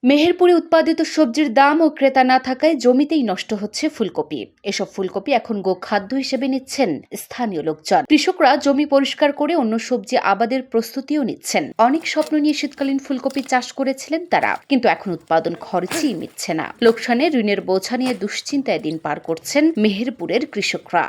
মেহেরপুরে উৎপাদিত সবজির দাম ও ক্রেতা না থাকায় জমিতেই নষ্ট হচ্ছে ফুলকপি। এসব ফুলকপি এখন গোখাদ্য হিসেবে নিচ্ছেন স্থানীয় লোকজন। কৃষকরা জমি পরিষ্কার করে অন্য সবজি আবাদের প্রস্তুতিও নিচ্ছেন। অনেক স্বপ্ন নিয়ে শীতকালীন ফুলকপি চাষ করেছিলেন তারা, কিন্তু এখন উৎপাদন খরচই মিটছে না। লোকসানে ঋণের বোঝা নিয়ে দুশ্চিন্তায় দিন পার করছেন মেহেরপুরের কৃষকরা।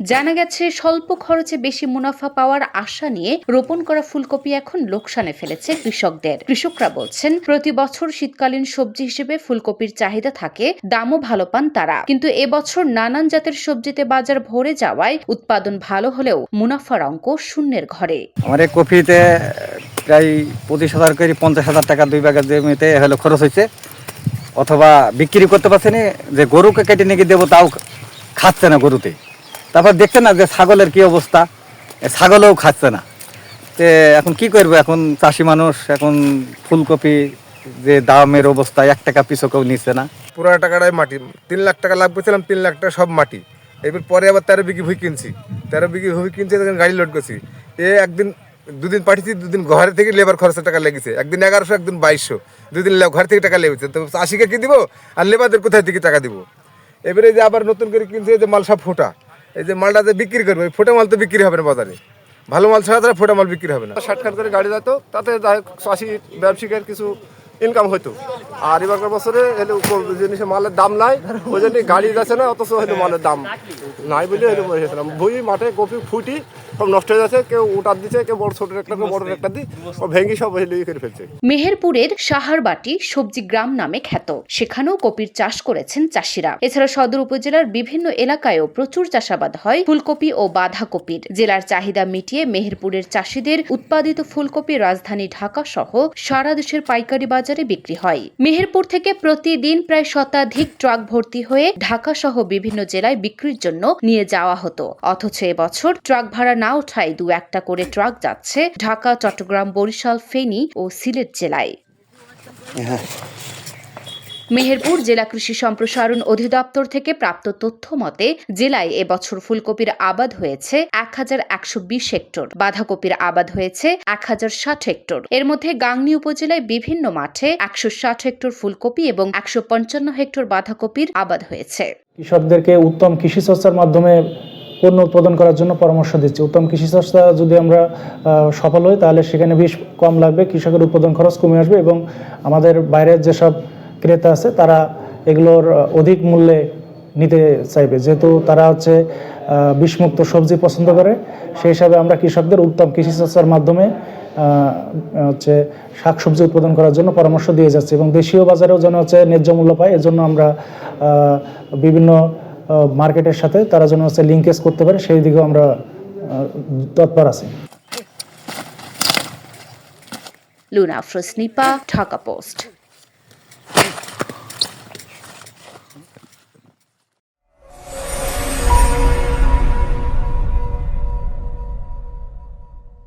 জানা গেছে, স্বল্প খরচে বেশি মুনাফা পাওয়ার আশা নিয়ে রোপণ করা ফুলকপি এখন লোকসানে ফেলেছে কৃষকদের। কৃষকরা বলছেন, প্রতি বছর শীতকালীন সবজি হিসেবে ফুলকপির চাহিদা থাকে, দামও ভালো পান তারা। কিন্তু এবছর নানান জাতের সবজিতে বাজার ভরে যাওয়ায় উৎপাদন ভালো হলেও মুনাফার অঙ্ক শূন্যের ঘরে। আমার এই কপিতে প্রায় 25,000 করে 50,000 টাকা 2 বিঘা জমিতে হলো খরচ হয়েছে, অথবা বিক্রি করতে পারছে না। যে গরুকে কেটে নিয়ে দেবো তাও খাচ্ছে না গরুতে। তারপর দেখছে না যে ছাগলের কি অবস্থা, ছাগলও খাচ্ছে না। তো এখন কি করবো, এখন চাষি মানুষ, এখন ফুলকপি যে দামের অবস্থা 1 টাকা পিছু কেউ নিচ্ছে না। পুরো টাকাটাই মাটি, 3 লাখ টাকা লাভ করছিলাম, 3 লাখ টাকা সব মাটি। এবার পরে আবার 13 বিঘি ভুই কিনছি, 13 বিঘি ভুই কিনছি, তখন গাড়ি লোড করছি। একদিন 2 দিন পাঠিয়েছি, 2 দিন ঘরে থেকে লেবার খরচের টাকা লেগেছে, একদিন 1100, একদিন 2200, 2 দিন ঘর থেকে টাকা লেগেছে। তো চাষিকে কি দিব আর লেবারদের কোথায় থেকে টাকা দিব? এবারে যে আবার নতুন করে কিনছে, যে মাল সব ফোটা, এই যে মালটা যে বিক্রি করবে, ফোটা মাল তো বিক্রি হবে না বাজারে। ভালো মাল ছাড়া তারা ফোটা মাল বিক্রি হবে না। শর্টকাট করে গাড়ি যেত, তাতে চাষি ব্যবসায়ীর কিছু ইনকাম হতো। আর এবারকার বছরে জিনিসের মালের দাম নাই, ওই জন্য গাড়ি যাচ্ছে না, অথচ হয়তো মালের দাম নাই বলে হয়তো বসেছিলাম। ভুই মাঠে কপি ফুটি সব নষ্ট হয়ে যাচ্ছে, কেউ উঠার দিচ্ছে, কেউ বড় ছোট একটা বড় একটা দিই ভেঙে সব করে ফেলছে। মেহেরপুরের সাহারবাটি সবজি গ্রাম নামে খ্যাত, সেখানেও কপির চাষ করেছেন চাষিরা। এছাড়া সদর উপজেলার বিভিন্ন এলাকায়ও প্রচুর চাষাবাদ হয় ফুলকপি ও বাঁধাকপির। জেলার চাহিদা মিটিয়ে মেহেরপুরের চাষিদের উৎপাদিত ফুলকপি রাজধানী ঢাকা সহ সারা দেশের পাইকারি বাজারে বিক্রি হয়। মেহেরপুর থেকে প্রতিদিন প্রায় শতাধিক ট্রাক ভর্তি হয়ে ঢাকা সহ বিভিন্ন জেলায় বিক্রির জন্য নিয়ে যাওয়া হতো। অথচ এবছর ট্রাক ভাড়া না ওঠায় 2-1টা করে ট্রাক যাচ্ছে ঢাকা, চট্টগ্রাম, বরিশাল, ফেনী ও সিলেট জেলায়। মেহেরপুর জেলা কৃষি সম্প্রসারণ অধিদপ্তর থেকে প্রাপ্ত তথ্য মতে, জেলায় এবছর ফুলকপির আবাদ হয়েছে 1120 হেক্টর, বাঁধাকপির আবাদ হয়েছে 1060 হেক্টর। এর মধ্যে গাংনী উপজেলায় বিভিন্ন মাঠে 160 হেক্টর ফুলকপি এবং 155 হেক্টর বাঁধাকপির আবাদ হয়েছে। কৃষকদেরকে উত্তম কৃষি চর্চার মাধ্যমে পণ্য উৎপাদন করার জন্য পরামর্শ দিচ্ছে। উত্তম কৃষি চর্চা যদি আমরা সফল হই, তাহলে সেখানে বিষ কম লাগবে, কৃষকের উৎপাদন খরচ কমে আসবে এবং আমাদের বাইরের যেসব ক্রেতা আছে তারা এগুলোর অধিক মূল্যে নিতে চাইবে, যেহেতু তারা বিষমুক্ত সবজি পছন্দ করে। সেই হিসাবে আমরা কৃষকদের উত্তম কৃষি চর্চার মাধ্যমে শাকসবজি উৎপাদন করার জন্য পরামর্শ দিয়ে যাচ্ছে এবং দেশীয় বাজারেও যেন ন্যায্য মূল্য পায়, এজন্য আমরা বিভিন্ন মার্কেটের সাথে তারা যেন লিঙ্কেজ করতে পারে, সেই দিকেও আমরা তৎপর আছি। লুনা আফরোজ, নিপা, ঢাকা পোস্ট।